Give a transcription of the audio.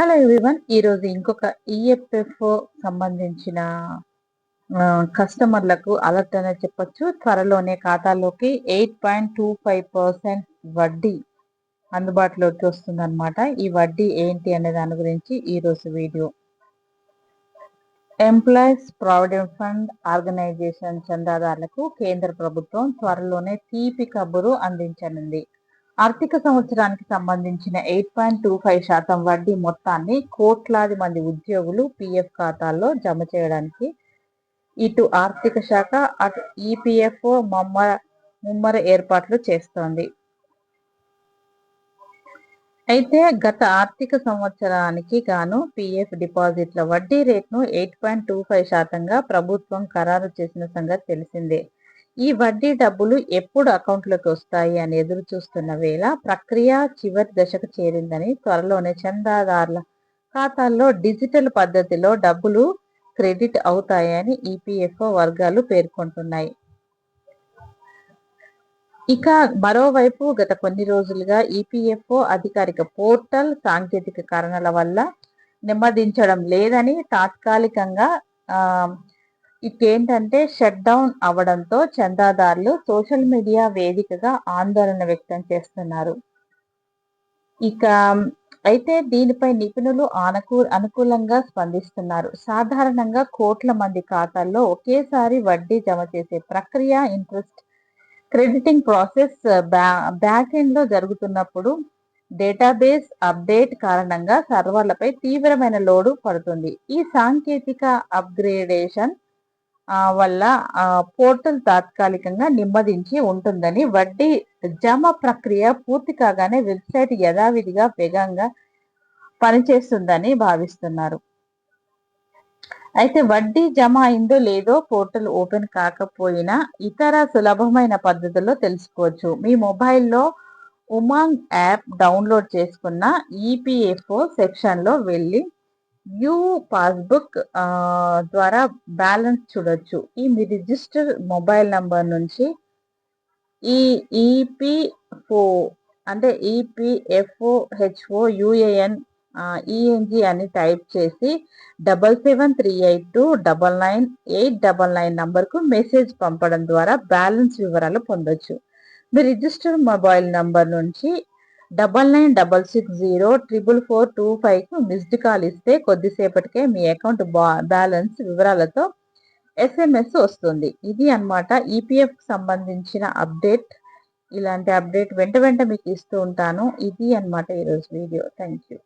Hello everyone. ఈరోజు ఇంకొక ఈఎఫ్ఎఫ్ఓ సంబంధించిన కస్టమర్లకు అలర్ట్ అనేది చెప్పొచ్చు. త్వరలోనే ఖాతాలోకి 8.25% వడ్డీ అందుబాటులోకి వస్తుందన్నమాట. ఈ వడ్డీ ఏంటి అనే దాని గురించి ఈరోజు వీడియో. ఎంప్లాయీస్ ప్రావిడెంట్ ఫండ్ ఆర్గనైజేషన్ చందాదారులకు కేంద్ర ప్రభుత్వం త్వరలోనే తీపి కబురు అందించనుంది. ఆర్థిక సంవత్సరానికి సంబంధించిన 8.25% వడ్డీ మొత్తాన్ని కోట్లాది మంది ఉద్యోగులు పీఎఫ్ ఖాతాల్లో జమ చేయడానికి ఇటు ఆర్థిక శాఖ అటు ఈపీఎఫ్ఓ ముమ్మర ఏర్పాట్లు చేస్తోంది. అయితే గత ఆర్థిక సంవత్సరానికి గాను పీఎఫ్ డిపాజిట్ల వడ్డీ రేట్ను 8.25%గా ప్రభుత్వం ఖరారు చేసిన సంగతి తెలిసిందే. ఈ వడ్డీ డబ్బులు ఎప్పుడు అకౌంట్లోకి వస్తాయి అని ఎదురు చూస్తున్న వేళ ప్రక్రియ చివరి దశకు చేరిందని, త్వరలోనే చందాదారుల ఖాతాల్లో డిజిటల్ పద్ధతిలో డబ్బులు క్రెడిట్ అవుతాయని ఈపీఎఫ్ఓ వర్గాలు పేర్కొంటున్నాయి. ఇక మరోవైపు గత కొన్ని రోజులుగా ఈపీఎఫ్ఓ అధికారిక పోర్టల్ సాంకేతిక కారణాల వల్ల నెమ్మదించడం లేదని, తాత్కాలికంగా ఇకేంటంటే షట్ డౌన్ అవడంతో చందాదారులు సోషల్ మీడియా వేదికగా ఆందోళన వ్యక్తం చేస్తున్నారు. ఇక అయితే దీనిపై నిపుణులు అనుకూలంగా స్పందిస్తున్నారు. సాధారణంగా కోట్ల మంది ఖాతాల్లో ఒకేసారి వడ్డీ జమ చేసే ప్రక్రియ interest crediting process back end లో జరుగుతున్నప్పుడు డేటాబేస్ అప్డేట్ కారణంగా సర్వర్లపై తీవ్రమైన లోడు పడుతుంది. ఈ సాంకేతిక అప్గ్రేడేషన్ వల్ల పోర్టల్ తాత్కాలికంగా నెమ్మదించి ఉంటుందని, వడ్డీ జమ ప్రక్రియ పూర్తి కాగానే వెబ్సైట్ యథావిధిగా వేగంగా పనిచేస్తుందని భావిస్తున్నారు. అయితే వడ్డీ జమ అయిందో లేదో పోర్టల్ ఓపెన్ కాకపోయినా ఇతర సులభమైన పద్ధతుల్లో తెలుసుకోవచ్చు. మీ మొబైల్లో ఉమాంగ్ యాప్ డౌన్లోడ్ చేసుకున్న ఈపీఎఫ్ఓ సెక్షన్లో వెళ్ళి వ్యూ పాస్బుక్ ద్వారా బ్యాలెన్స్ చూడొచ్చు. మీ రిజిస్టర్ మొబైల్ నంబర్ నుంచి ఈ ఈపీఎఫ్ఓ అంటే ఈపీఎఫ్ఓ యుఏఎన్ ఈఎన్జి అని టైప్ చేసి 7738299899 నంబర్కు మెసేజ్ పంపడం ద్వారా బ్యాలెన్స్ వివరాలు పొందొచ్చు. మీ రిజిస్టర్ మొబైల్ నంబర్ నుంచి 9966044425కు మిస్డ్ కాల్ ఇస్తే కొద్దిసేపటికే మీ అకౌంట్ బ్యాలెన్స్ వివరాలతో ఎస్ఎంఎస్ వస్తుంది. ఇది అన్నమాట ఈపీఎఫ్ సంబంధించిన అప్డేట్. ఇలాంటి అప్డేట్ వెంట మీకు ఇస్తూ ఉంటాను. ఇది అన్నమాట ఈరోజు వీడియో. Thank you.